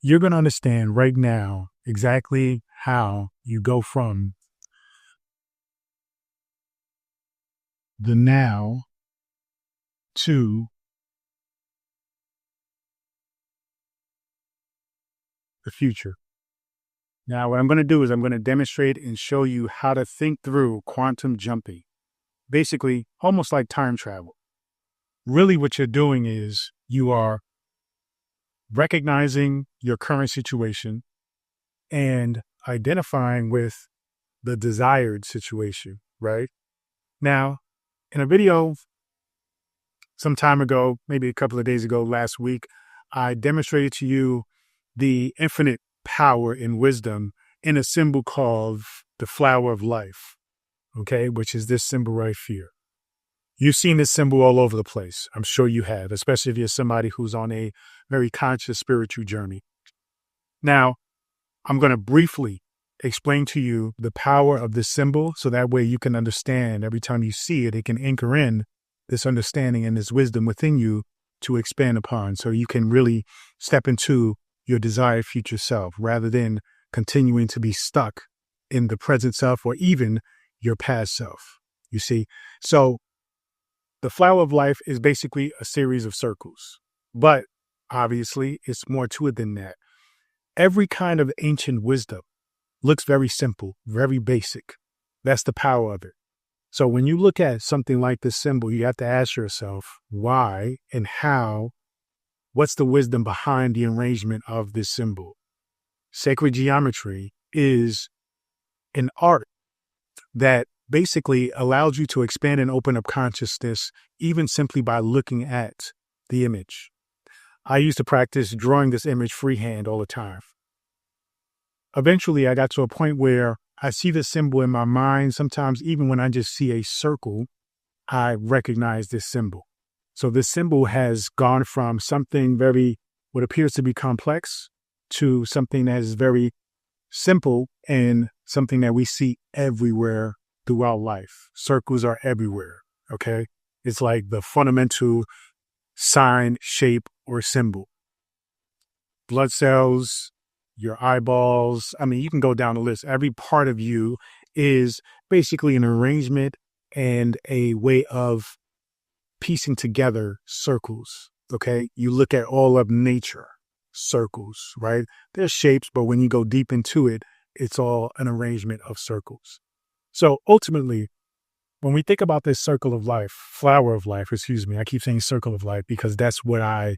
you're going to understand right now exactly how you go from the now to the future. Now, what I'm going to do is I'm going to demonstrate and show you how to think through quantum jumping, basically almost like time travel. Really, what you're doing is you are recognizing your current situation and identifying with the desired situation, right? Now, in a video some time ago, maybe a couple of days ago, last week, I demonstrated to you the infinite power and wisdom in a symbol called the flower of life, okay, which is this symbol right here. You've seen this symbol all over the place. I'm sure you have, especially if you're somebody who's on a very conscious spiritual journey. Now, I'm going to briefly explain to you the power of this symbol so that way you can understand every time you see it, it can anchor in this understanding and this wisdom within you to expand upon so you can really step into your desired future self rather than continuing to be stuck in the present self or even your past self. You see? So the flower of life is basically a series of circles, but obviously it's more to it than that. Every kind of ancient wisdom looks very simple, very basic. That's the power of it. So when you look at something like this symbol, you have to ask yourself why and how, what's the wisdom behind the arrangement of this symbol? Sacred geometry is an art that basically allows you to expand and open up consciousness, even simply by looking at the image. I used to practice drawing this image freehand all the time. Eventually, I got to a point where I see the symbol in my mind. Sometimes even when I just see a circle, I recognize this symbol. So this symbol has gone from something very, what appears to be complex to something that is very simple and something that we see everywhere throughout life. Circles are everywhere, okay? It's like the fundamental sign, shape, or symbol. Blood cells, your eyeballs. I mean, you can go down the list. Every part of you is basically an arrangement and a way of piecing together circles. Okay. You look at all of nature, circles, right? There's shapes, but when you go deep into it, it's all an arrangement of circles. So ultimately, when we think about this circle of life, flower of life, excuse me, I keep saying circle of life because that's what I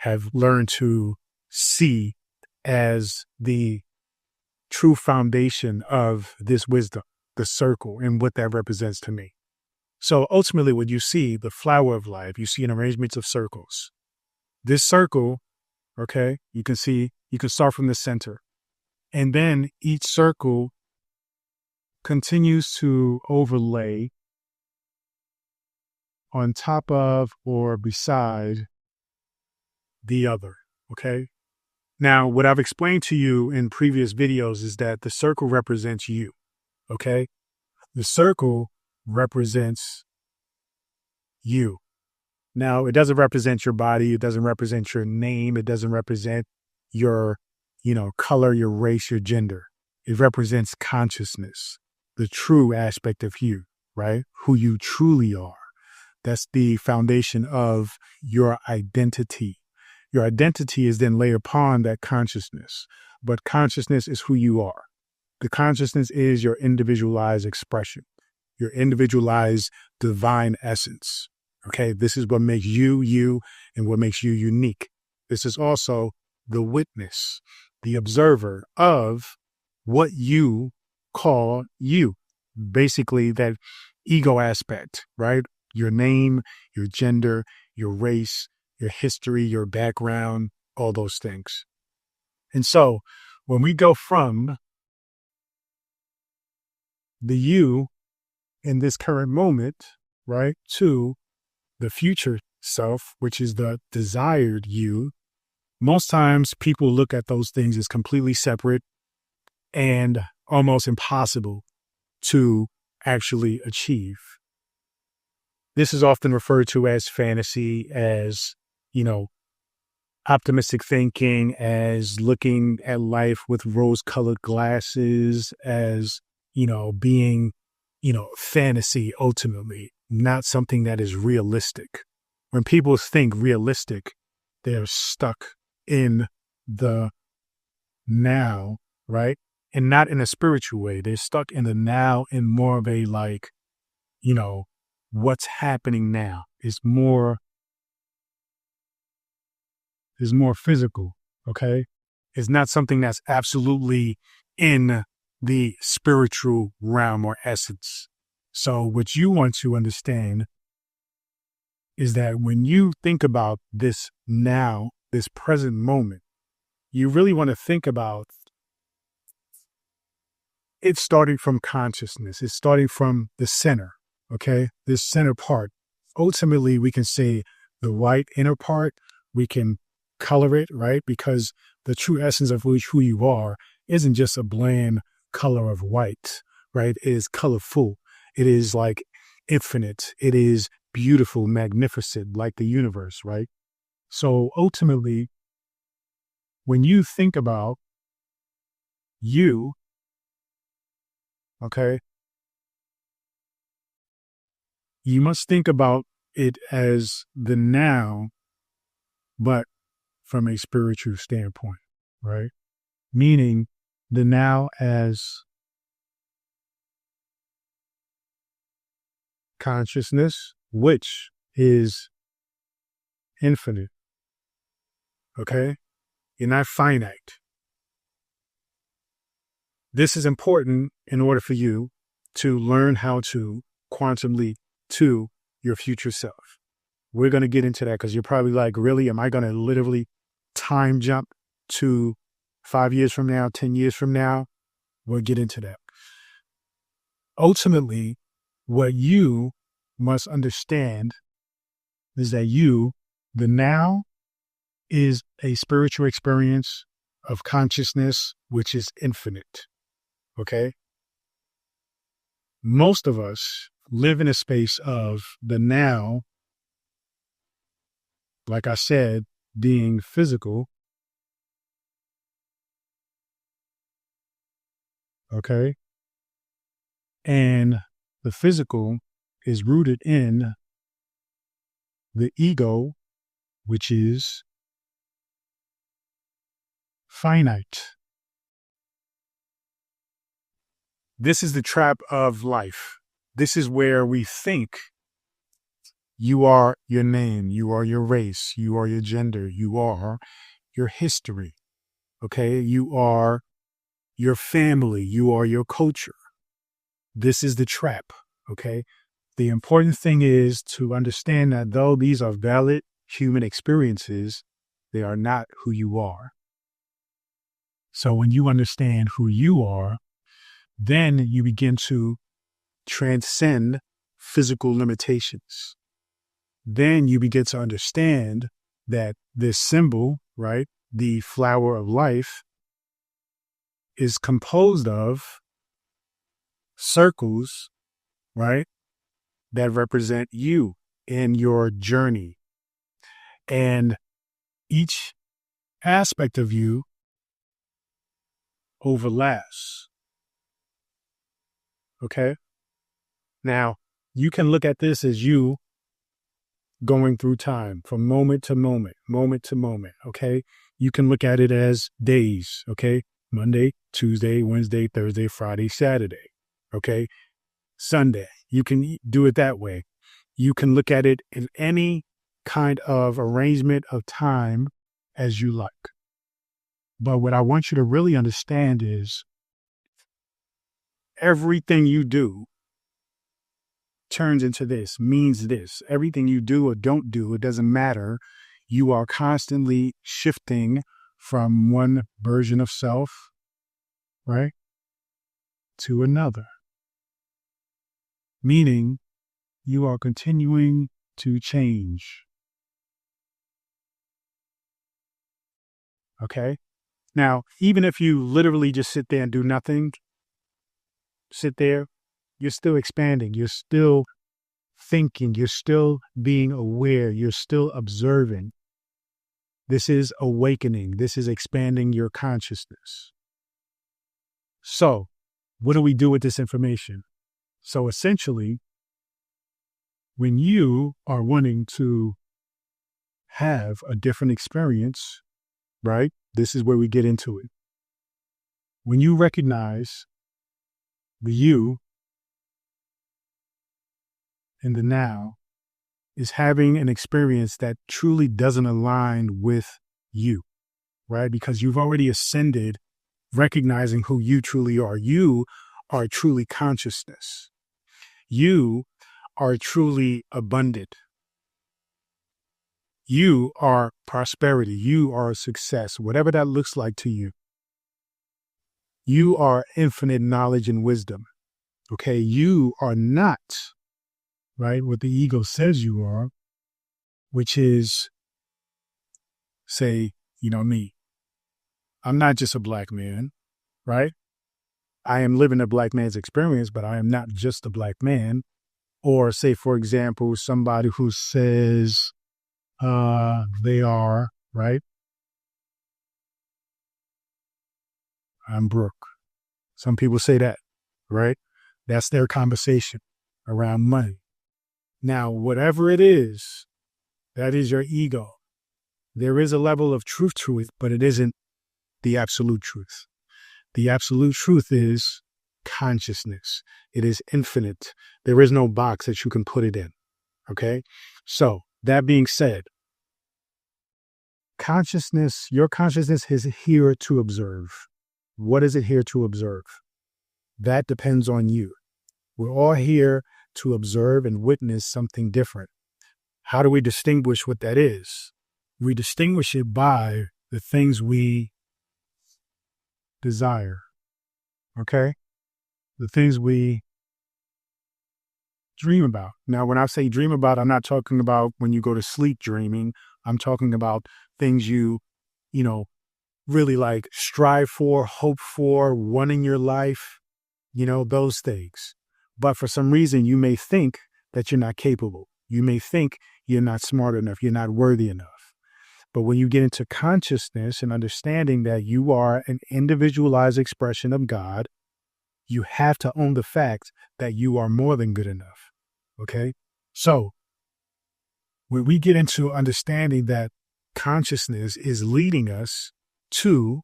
have learned to see as the true foundation of this wisdom, the circle, and what that represents to me. So ultimately, when you see the flower of life, you see an arrangement of circles. This circle, okay, you can start from the center. And then each circle continues to overlay on top of or beside the other, okay? Now, what I've explained to you in previous videos is that the circle represents you, okay? The circle represents you. Now, it doesn't represent your body. It doesn't represent your name. It doesn't represent your, color, your race, your gender. It represents consciousness, the true aspect of you, right? Who you truly are. That's the foundation of your identity. Your identity is then laid upon that consciousness, but consciousness is who you are. The consciousness is your individualized expression, your individualized divine essence. Okay, this is what makes you, you, and what makes you unique. This is also the witness, the observer of what you call you. Basically, that ego aspect, right? Your name, your gender, your race, your history, your background, all those things. And so when we go from the you in this current moment, right, to the future self, which is the desired you, most times people look at those things as completely separate and almost impossible to actually achieve. This is often referred to as fantasy, as, optimistic thinking, as looking at life with rose-colored glasses, as, being, fantasy ultimately, not something that is realistic. When people think realistic, they're stuck in the now, right? And not in a spiritual way. They're stuck in the now in more of a like, you know, what's happening now is more physical. Okay. It's not something that's absolutely in the spiritual realm or essence. So what you want to understand is that when you think about this now, this present moment, you really want to think about it starting from consciousness. It's starting from the center. Okay. This center part. Ultimately, we can say the white inner part, we can color it, right? Because the true essence of who you are isn't just a bland color of white, right? It is colorful. It is like infinite. It is beautiful, magnificent, like the universe, right? So ultimately, when you think about you, okay, you must think about it as the now, but from a spiritual standpoint, right? Meaning the now as consciousness, which is infinite, okay? You're not finite. This is important in order for you to learn how to quantum leap to your future self. We're going to get into that because you're probably like, really, am I going to literally time jump to 5 years from now, 10 years from now? We'll get into that. Ultimately, what you must understand is that the now, is a spiritual experience of consciousness, which is infinite. Okay. Most of us live in a space of the now, like I said, being physical. Okay. And the physical is rooted in the ego, which is finite. This is the trap of life. This is where we think you are your name, you are your race, you are your gender, you are your history. Okay. You are your family, you are your culture. This is the trap. Okay. The important thing is to understand that though these are valid human experiences, they are not who you are. So when you understand who you are, then you begin to transcend physical limitations. Then you begin to understand that this symbol, right, the flower of life, is composed of circles, right, that represent you in your journey. And each aspect of you overlaps. Okay. Now, you can look at this as you going through time from moment to moment, moment to moment. Okay. You can look at it as days. Okay. Monday, Tuesday, Wednesday, Thursday, Friday, Saturday. Okay. Sunday. You can do it that way. You can look at it in any kind of arrangement of time as you like. But what I want you to really understand is everything you do turns into this, means this. Everything you do or don't do, it doesn't matter. You are constantly shifting from one version of self, right, to another. Meaning you are continuing to change. Okay. Now, even if you literally just sit there and do nothing, sit there, you're still expanding. You're still thinking. You're still being aware. You're still observing. This is awakening. This is expanding your consciousness. So, what do we do with this information? So essentially, when you are wanting to have a different experience, right? This is where we get into it. When you recognize the you in the now is having an experience that truly doesn't align with you, right? Because you've already ascended, recognizing who you truly are. You are truly consciousness. You are truly abundant. You are prosperity. You are success, whatever that looks like to you. You are infinite knowledge and wisdom. Okay. You are not, right, what the ego says you are, which is, say, me. I'm not just a black man, right? I am living a black man's experience, but I am not just a black man. Or say, for example, somebody who says they are, right? I'm Brooke. Some people say that, right? That's their conversation around money. Now, whatever it is, that is your ego. There is a level of truth to it, but it isn't the absolute truth. The absolute truth is consciousness. It is infinite. There is no box that you can put it in. Okay. So that being said, your consciousness is here to observe. What is it here to observe? That depends on you. We're all here to observe and witness something different. How do we distinguish what that is? We distinguish it by the things we desire. Okay? The things we dream about. Now, when I say dream about, I'm not talking about when you go to sleep dreaming. I'm talking about things you really like strive for, hope for, want in your life, those things. But for some reason, you may think that you're not capable. You may think you're not smart enough. You're not worthy enough. But when you get into consciousness and understanding that you are an individualized expression of God, you have to own the fact that you are more than good enough. Okay? So when we get into understanding that consciousness is leading us to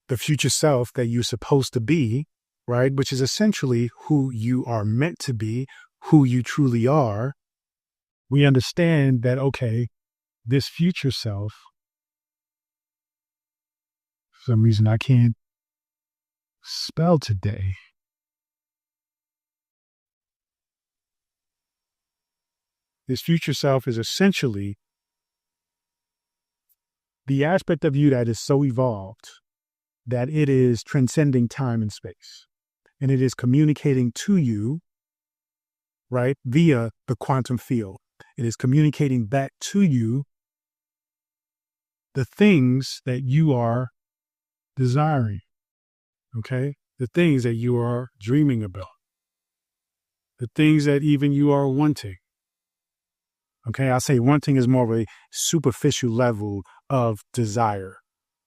the future self that you're supposed to be, right? Which is essentially who you are meant to be, who you truly are. We understand that, okay, this future self, for some reason I can't spell today. This future self is essentially the aspect of you that is so evolved that it is transcending time and space. And it is communicating to you, right, via the quantum field. It is communicating back to you the things that you are desiring, okay? The things that you are dreaming about, the things that even you are wanting. Okay, I say wanting is more of a superficial level of desire.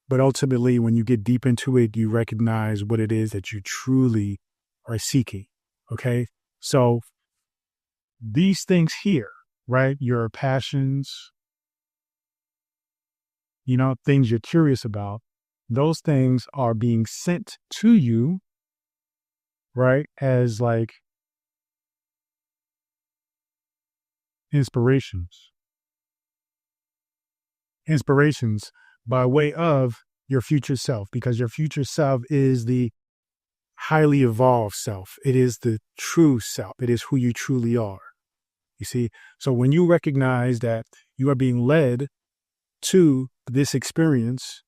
But ultimately, when you get deep into it, you recognize what it is that you truly are seeking. Okay, so these things here, right? Your passions, things you're curious about, those things are being sent to you, right? As like inspirations by way of your future self, because your future self is the highly evolved self. It is the true self. It is who you truly are. You see? So when you recognize that you are being led to this experience,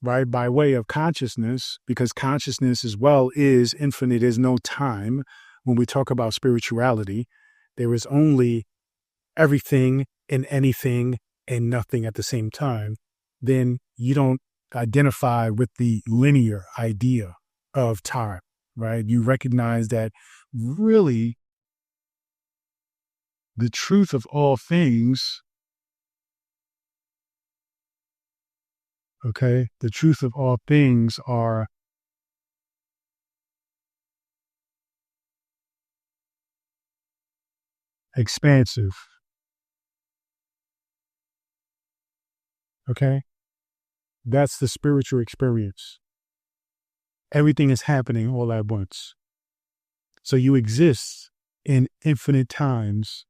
right, by way of consciousness, because consciousness as well is infinite, is no time. When we talk about spirituality, there is only everything and anything and nothing at the same time. Then you don't identify with the linear idea of time, right? You recognize that really the truth of all things Okay. The truth of all things are expansive. Okay. That's the spiritual experience. Everything is happening all at once. So you exist in infinite times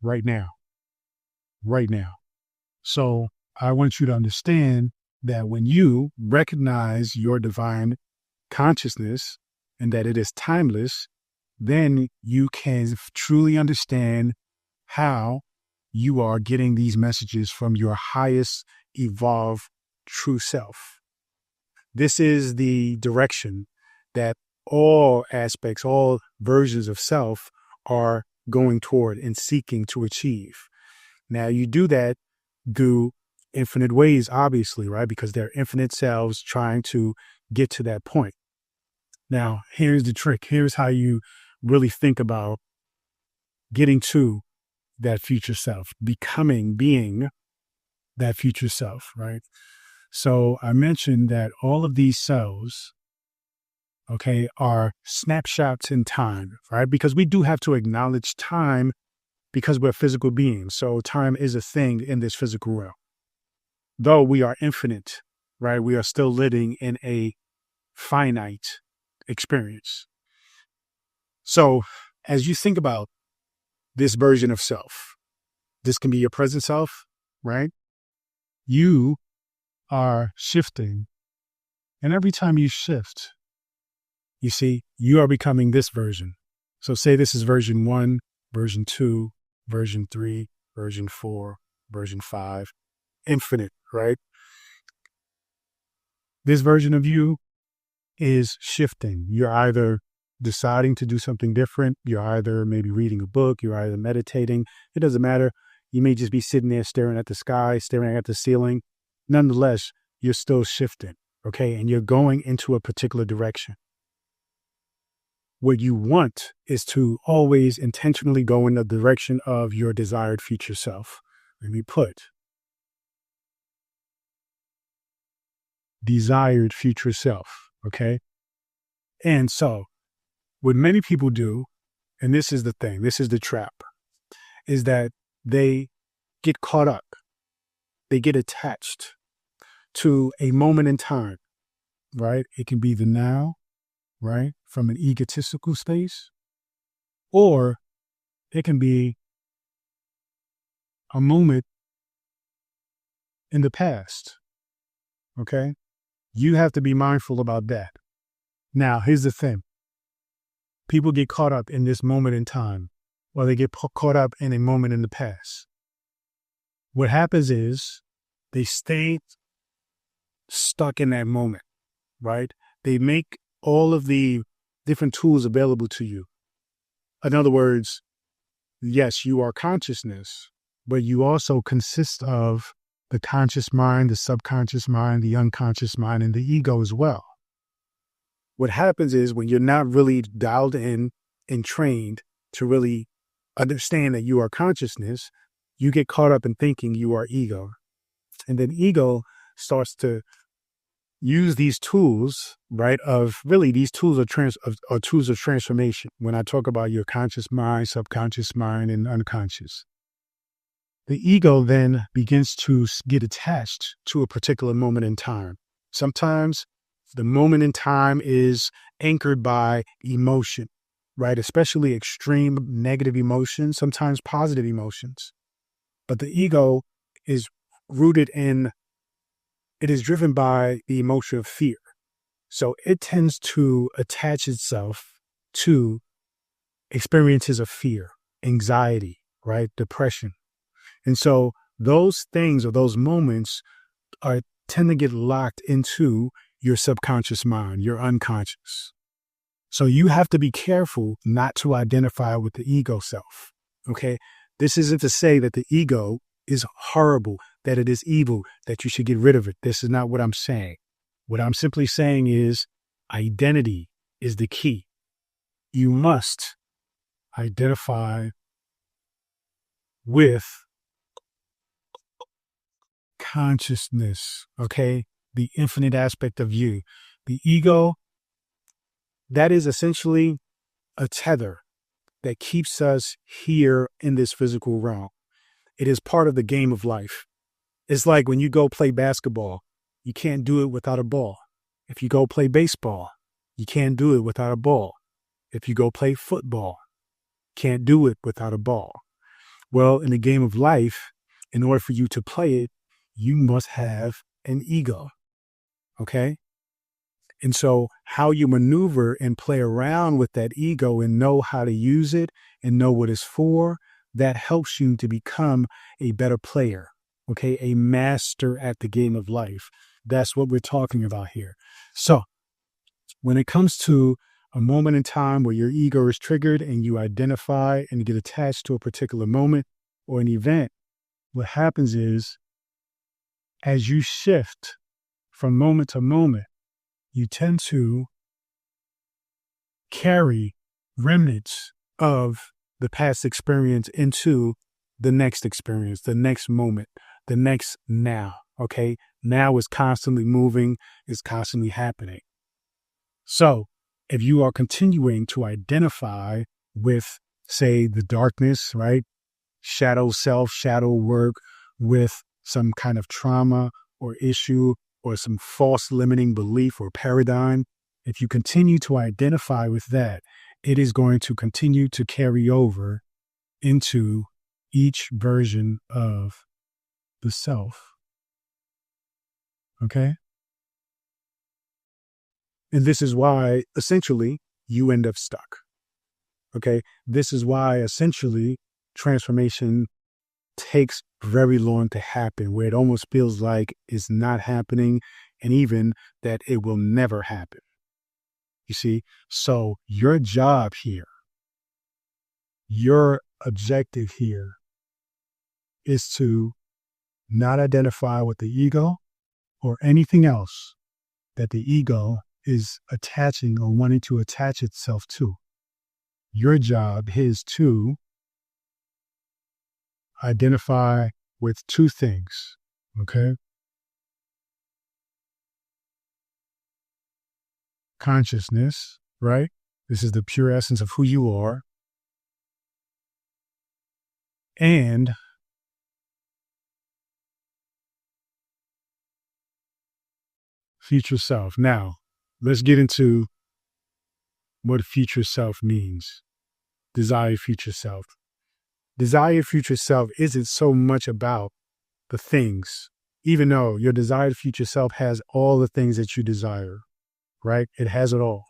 right now, right now. So I want you to understand that when you recognize your divine consciousness and that it is timeless, then you can truly understand how you are getting these messages from your highest evolved true self. This is the direction that all aspects, all versions of self are going toward and seeking to achieve. Now, you do that through infinite ways, obviously, right? Because they're infinite selves trying to get to that point. Now, here's the trick. Here's how you really think about getting to that future self, being that future self, right? So I mentioned that all of these cells, okay, are snapshots in time, right? Because we do have to acknowledge time because we're physical beings. So time is a thing in this physical realm. Though we are infinite, right? We are still living in a finite experience. So as you think about this version of self, this can be your present self, right? You are shifting. And every time you shift, you see, you are becoming this version. So say this is version 1, version 2, version 3, version 4, version 5, infinite, right? This version of you is shifting. You're either deciding to do something different. You're either maybe reading a book. You're either meditating. It doesn't matter. You may just be sitting there staring at the sky, staring at the ceiling. Nonetheless, you're still shifting. Okay. And you're going into a particular direction. What you want is to always intentionally go in the direction of your desired future self. Let me put desired future self. Okay. And so what many people do, and this is the thing, this is the trap, is that they get caught up. They get attached to a moment in time, right? It can be the now, right? From an egotistical space, or it can be a moment in the past, okay? You have to be mindful about that. Now, here's the thing. People get caught up in this moment in time, or they get caught up in a moment in the past. What happens is they stay stuck in that moment, right? They make all of the different tools available to you. In other words, yes, you are consciousness, but you also consist of the conscious mind, the subconscious mind, the unconscious mind, and the ego as well. What happens is when you're not really dialed in and trained to really understand that you are consciousness, you get caught up in thinking you are ego. And then ego starts to use these tools, right? Of really, these tools are tools of transformation. When I talk about your conscious mind, subconscious mind, and unconscious, the ego then begins to get attached to a particular moment in time. Sometimes the moment in time is anchored by emotion, right? Especially extreme negative emotions, sometimes positive emotions. But the ego is rooted in, it is driven by the emotion of fear. So it tends to attach itself to experiences of fear, anxiety, right? Depression. And so those things or those moments tend to get locked into your subconscious mind, your unconscious. So you have to be careful not to identify with the ego self. Okay. This isn't to say that the ego is horrible, that it is evil, that you should get rid of it. This is not what I'm saying. What I'm simply saying is identity is the key. You must identify with consciousness, okay? The infinite aspect of you. The ego, that is essentially a tether that keeps us here in this physical realm. It is part of the game of life. It's like when you go play basketball, you can't do it without a ball. If you go play baseball, you can't do it without a ball. If you go play football, can't do it without a ball. Well, in the game of life, in order for you to play it, you must have an ego. Okay? And so how you maneuver and play around with that ego and know how to use it and know what it's for, that helps you to become a better player. Okay? A master at the game of life. That's what we're talking about here. So when it comes to a moment in time where your ego is triggered and you identify and get attached to a particular moment or an event, what happens is as you shift from moment to moment, you tend to carry remnants of the past experience into the next experience, the next moment, the next now. Okay. Now is constantly moving, is constantly happening. So if you are continuing to identify with, say, the darkness, right? Shadow self, shadow work with some kind of trauma or issue or some false limiting belief or paradigm, if you continue to identify with that, it is going to continue to carry over into each version of the self. Okay? And this is why essentially you end up stuck. Okay? This is why essentially transformation takes very long to happen, where it almost feels like it's not happening and even that it will never happen. You see? So your job here, your objective here is to not identify with the ego or anything else that the ego is attaching or wanting to attach itself to. Your job is to identify with two things, okay? Consciousness, right? This is the pure essence of who you are. And future self. Now, let's get into what future self means. Desired future self. Desired future self isn't so much about the things, even though your desired future self has all the things that you desire, right? It has it all.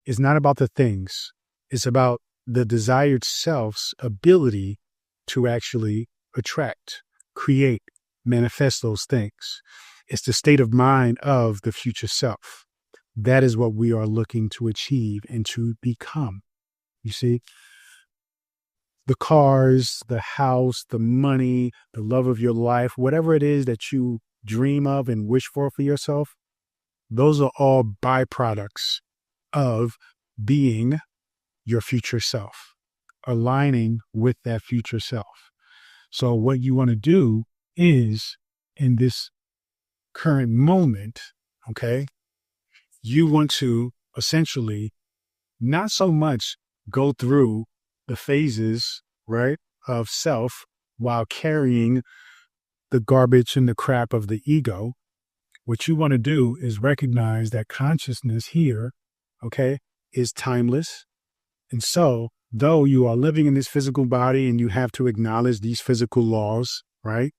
It's not about the things. It's about the desired self's ability to actually attract, create, manifest those things. It's the state of mind of the future self. That is what we are looking to achieve and to become. You see, the cars, the house, the money, the love of your life, whatever it is that you dream of and wish for yourself, those are all byproducts of being your future self, aligning with that future self. So what you want to do is in this current moment, okay, you want to essentially not so much go through the phases, right, of self while carrying the garbage and the crap of the ego. What you want to do is recognize that consciousness here, okay, is timeless. And so, though you are living in this physical body and you have to acknowledge these physical laws, right?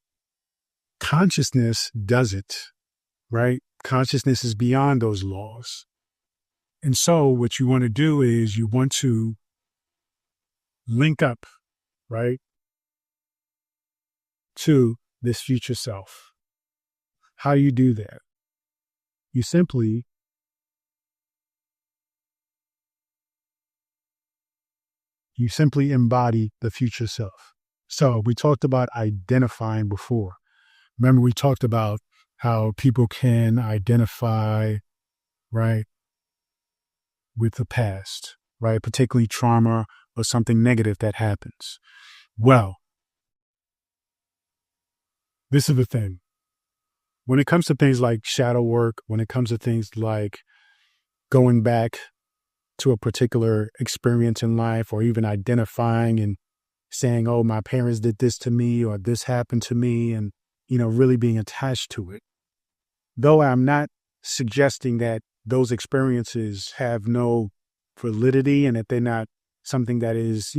Consciousness does it, right? Consciousness is beyond those laws. And so what you want to do is you want to link up, right, to this future self. How you do that? You simply embody the future self. So we talked about identifying before. Remember, we talked about how people can identify, right, with the past, right, particularly trauma or something negative that happens. Well, This is the thing. When it comes to things like shadow work, when it comes to things like going back to a particular experience in life, or even identifying and saying, oh, my parents did this to me, or this happened to me, and, really being attached to it. Though I'm not suggesting that those experiences have no validity and that they're not something that is,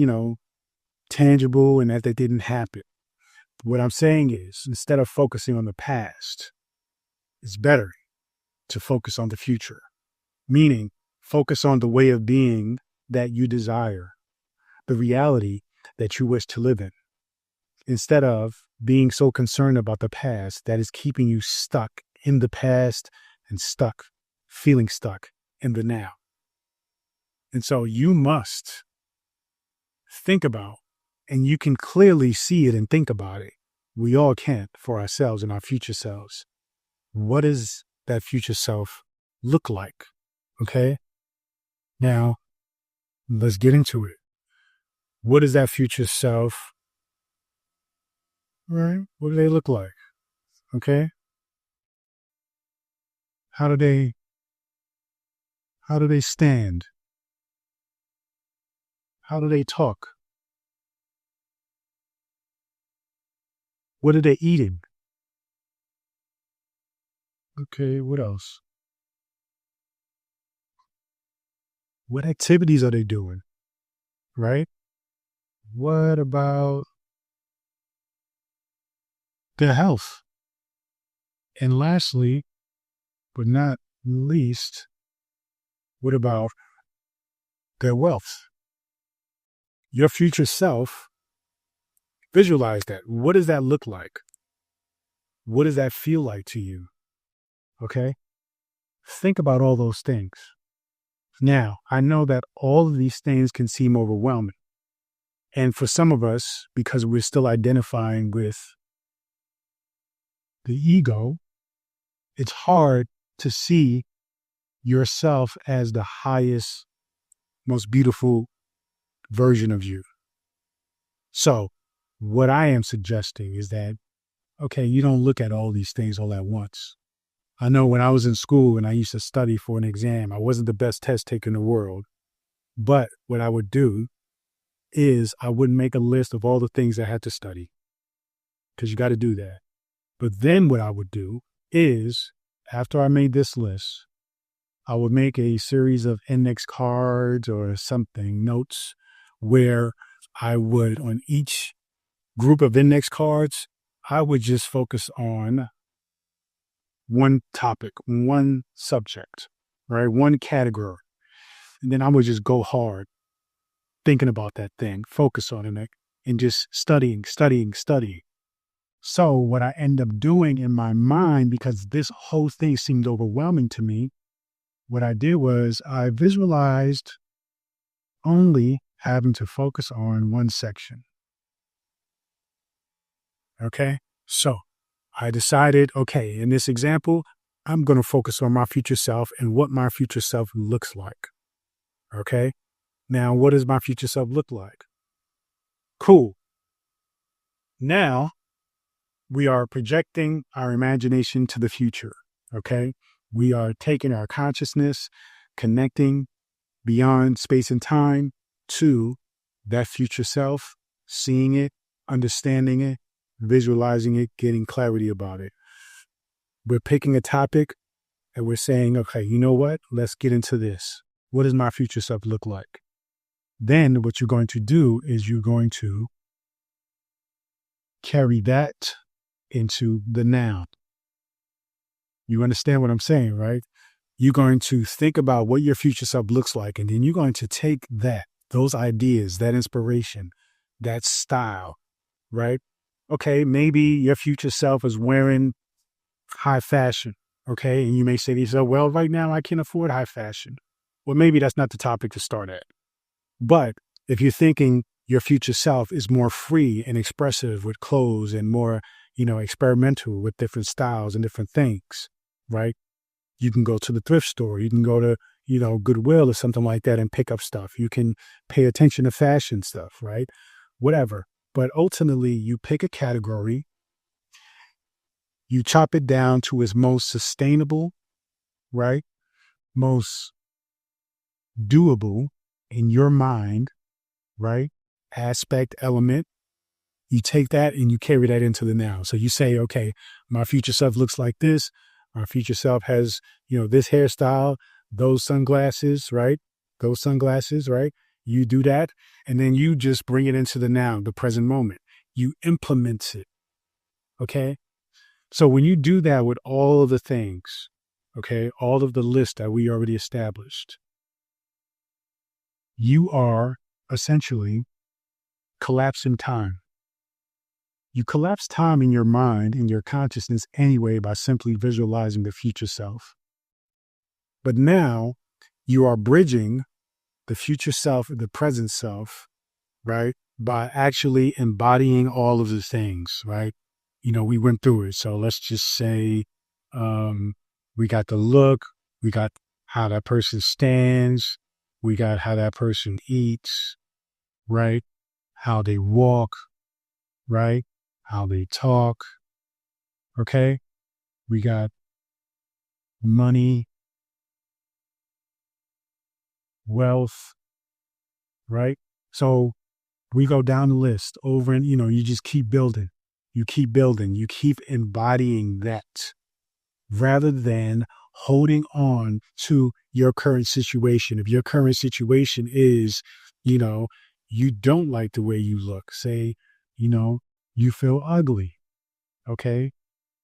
tangible and that they didn't happen. What I'm saying is, instead of focusing on the past, it's better to focus on the future, meaning focus on the way of being that you desire, the reality that you wish to live in, instead of being so concerned about the past that is keeping you stuck in the past and feeling stuck in the now. And so you must think about, and you can clearly see it and think about it. We all can for ourselves and our future selves. What does that future self look like? Okay. Now let's get into it. What does that future self, right? What do they look like? Okay. How do they stand? How do they talk? What are they eating? Okay, what else? What activities are they doing? Right? What about their health? And lastly, but not least, what about their wealth? Your future self, visualize that. What does that look like? What does that feel like to you? Okay? Think about all those things. Now, I know that all of these things can seem overwhelming. And for some of us, because we're still identifying with the ego, it's hard to see yourself as the highest, most beautiful version of you. So what I am suggesting is that, okay, you don't look at all these things all at once. I know when I was in school and I used to study for an exam, I wasn't the best test taker in the world. But what I would do is I would make a list of all the things I had to study, because you got to do that. But then what I would do is, after I made this list, I would make a series of index cards or something, notes, where I would, on each group of index cards, I would just focus on one topic, one subject, right? One category. And then I would just go hard thinking about that thing, focus on it, and just studying. So what I end up doing in my mind, because this whole thing seemed overwhelming to me, what I did was I visualized only having to focus on one section. Okay. So I decided, okay, in this example, I'm going to focus on my future self and what my future self looks like. Okay. Now, what does my future self look like? Cool. Now we are projecting our imagination to the future. Okay. We are taking our consciousness, connecting beyond space and time to that future self, seeing it, understanding it, visualizing it, getting clarity about it. We're picking a topic and we're saying, okay, you know what? Let's get into this. What does my future self look like? Then what you're going to do is you're going to carry that into the now. You understand what I'm saying, right? You're going to think about what your future self looks like, and then you're going to take those ideas, that inspiration, that style, right? Okay, maybe your future self is wearing high fashion, okay? And you may say to yourself, well, right now I can't afford high fashion. Well, maybe that's not the topic to start at. But if you're thinking your future self is more free and expressive with clothes and more, experimental with different styles and different things, right? You can go to the thrift store. You can go to, Goodwill or something like that and pick up stuff. You can pay attention to fashion stuff, right? Whatever. But ultimately, you pick a category You chop it down to its most sustainable, right? Most doable in your mind, right? Aspect, element. You take that and you carry that into the now. So you say, okay, my future self looks like this. My future self has, this hairstyle, those sunglasses, right? Those sunglasses, right? You do that. And then you just bring it into the now, the present moment. You implement it. Okay. So when you do that with all of the things, okay, all of the list that we already established, you are essentially collapsing time. You collapse time in your mind, in your consciousness anyway, by simply visualizing the future self. But now you are bridging the future self and the present self, right? By actually embodying all of the things, right? We went through it. So let's just say we got the look, we got how that person stands, we got how that person eats, right? How they walk, right? How they talk. Okay. We got money, wealth, right? So we go down the list over and, you just keep building. You keep building. You keep embodying that rather than holding on to your current situation. If your current situation is, you don't like the way you look, say, you feel ugly. Okay.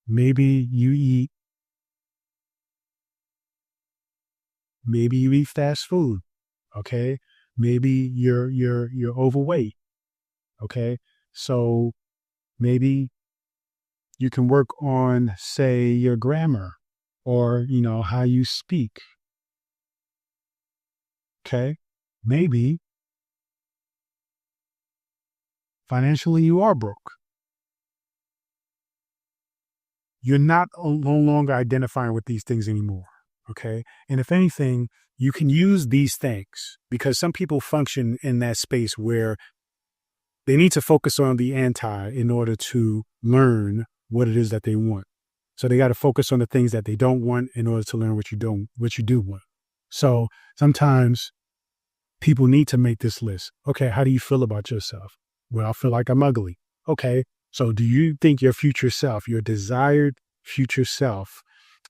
Maybe you eat fast food. Okay. Maybe you're overweight. Okay. So maybe you can work on, say, your grammar or, how you speak. Okay. Maybe financially you are broke. You're not no longer identifying with these things anymore. Okay. And if anything, you can use these things because some people function in that space where they need to focus on the anti in order to learn what it is that they want. So they got to focus on the things that they don't want in order to learn what you do want. So sometimes people need to make this list. Okay, how do you feel about yourself? Well, I feel like I'm ugly. Okay, so do you think your future self, your desired future self,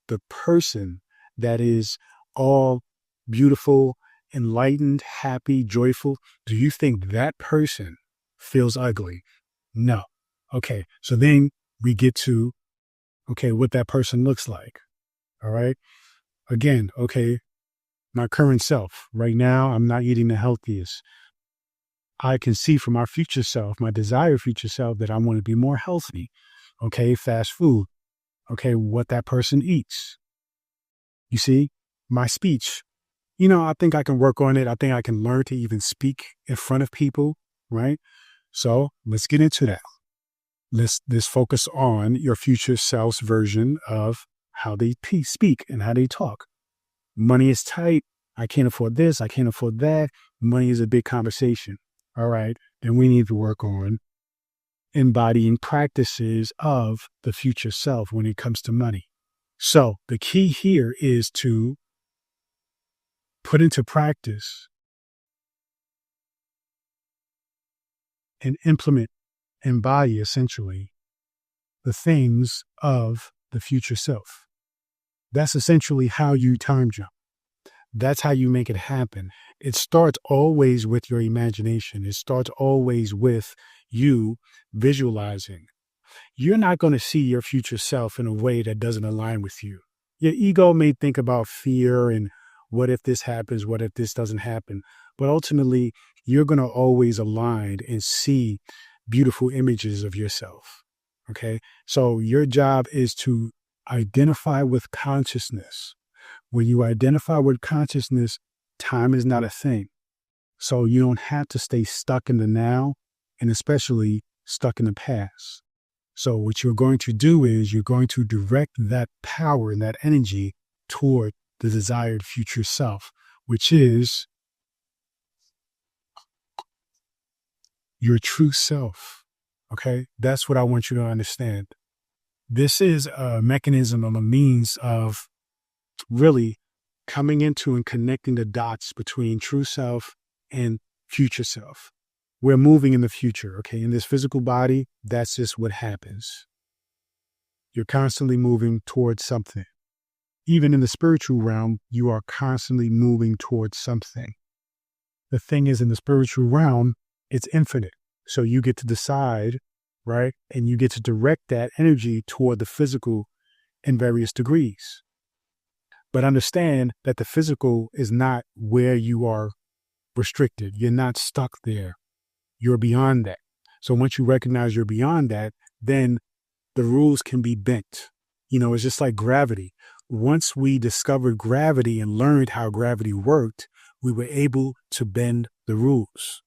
the person that is all beautiful, enlightened, happy, joyful, do you think that person feels ugly? No. Okay, so then we get to, okay, what that person looks like. All right. Again, okay, my current self. Right now, I'm not eating the healthiest. I can see from our future self, my desired future self, that I want to be more healthy. Okay, fast food. Okay, what that person eats. You see, my speech. I think I can work on it. I think I can learn to even speak in front of people, right? So let's get into that. Let's focus on your future self's version of how they speak and how they talk. Money is tight. I can't afford this. I can't afford that. Money is a big conversation. All right. Then we need to work on embodying practices of the future self when it comes to money. So the key here is to put into practice and implement, embody essentially the things of the future self. That's essentially how you time jump. That's how you make it happen. It starts always with your imagination. It starts always with you visualizing. You're not going to see your future self in a way that doesn't align with you. Your ego may think about fear and what if this happens? What if this doesn't happen? But ultimately, you're going to always align and see beautiful images of yourself. Okay. So your job is to identify with consciousness. When you identify with consciousness, time is not a thing. So you don't have to stay stuck in the now and especially stuck in the past. So what you're going to do is you're going to direct that power and that energy toward the desired future self, which is your true self. Okay. That's what I want you to understand. This is a mechanism of a means of really coming into and connecting the dots between true self and future self. We're moving in the future, okay? In this physical body, that's just what happens. You're constantly moving towards something. Even in the spiritual realm, you are constantly moving towards something. The thing is, in the spiritual realm, it's infinite. So you get to decide, right? And you get to direct that energy toward the physical in various degrees. But understand that the physical is not where you are restricted. You're not stuck there. You're beyond that. So once you recognize you're beyond that, then the rules can be bent. It's just like gravity. Once we discovered gravity and learned how gravity worked, we were able to bend the rules.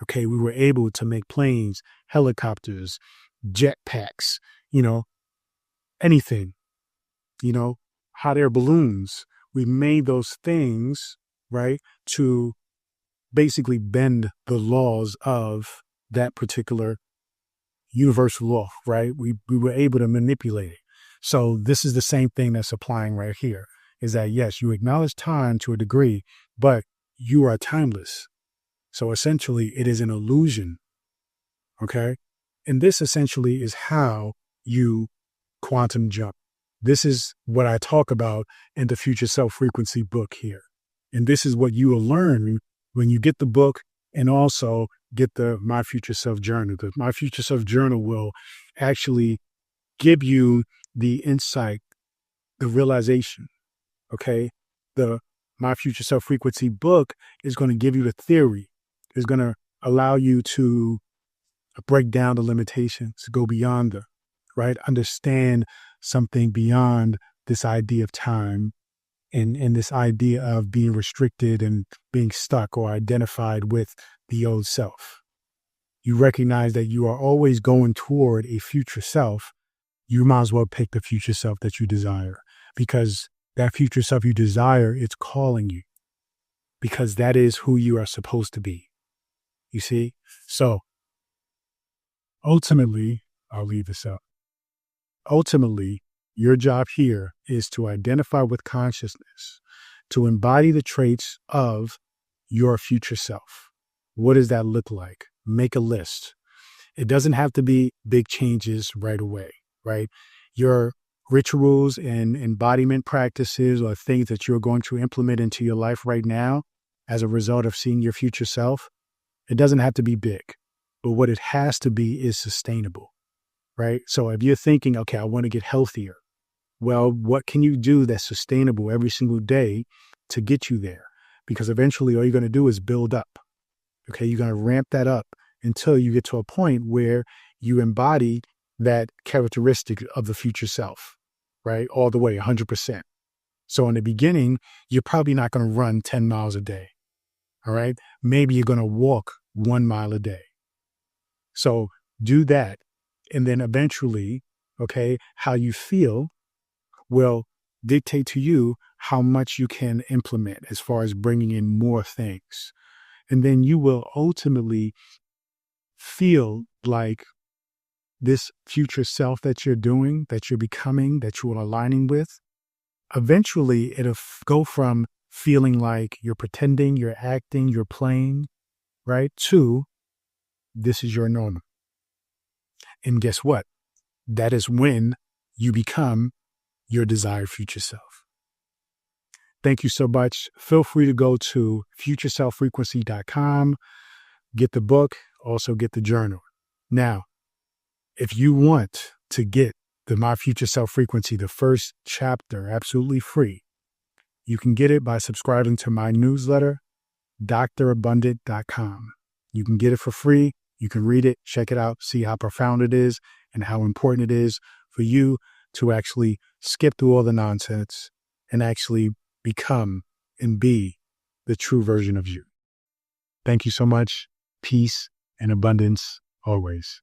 Okay, we were able to make planes, helicopters, jetpacks, anything, hot air balloons. We made those things, right, to basically bend the laws of that particular universal law, right? We were able to manipulate it. So this is the same thing that's applying right here, is that, yes, you acknowledge time to a degree, but you are timeless. So essentially, it is an illusion, okay? And this essentially is how you quantum jump. This is what I talk about in the Future Self Frequency book here. And this is what you will learn when you get the book and also get the My Future Self Journal. The My Future Self Journal will actually give you the insight, the realization, okay? The My Future Self Frequency book is going to give you the theory. It's going to allow you to break down the limitations, go beyond the, right? Understand something beyond this idea of time and this idea of being restricted and being stuck or identified with the old self. You recognize that you are always going toward a future self. You might as well pick the future self that you desire, because that future self you desire, it's calling you, because that is who you are supposed to be. You see? So ultimately, I'll leave this out. Ultimately, your job here is to identify with consciousness, to embody the traits of your future self. What does that look like? Make a list. It doesn't have to be big changes right away, right? Your rituals and embodiment practices or things that you're going to implement into your life right now as a result of seeing your future self, it doesn't have to be big, but what it has to be is sustainable, right? So if you're thinking, okay, I want to get healthier, well, what can you do that's sustainable every single day to get you there? Because eventually all you're going to do is build up. Okay, you're going to ramp that up until you get to a point where you embody that characteristic of the future self, right? All the way, 100%. So in the beginning, you're probably not going to run 10 miles a day. All right. Maybe you're going to walk 1 mile a day. So do that. And then eventually, okay, how you feel will dictate to you how much you can implement as far as bringing in more things. And then you will ultimately feel like this future self that you're doing, that you're becoming, that you are aligning with, eventually it'll go from feeling like you're pretending, you're acting, you're playing, right? To this is your normal. And guess what? That is when you become your desired future self. Thank you so much. Feel free to go to futureselffrequency.com, get the book, also get the journal. Now, if you want to get the My Future Self Frequency, the first chapter, absolutely free, you can get it by subscribing to my newsletter, drabundant.com. You can get it for free. You can read it, check it out, see how profound it is and how important it is for you to actually skip through all the nonsense and actually become and be the true version of you. Thank you so much. Peace and abundance always.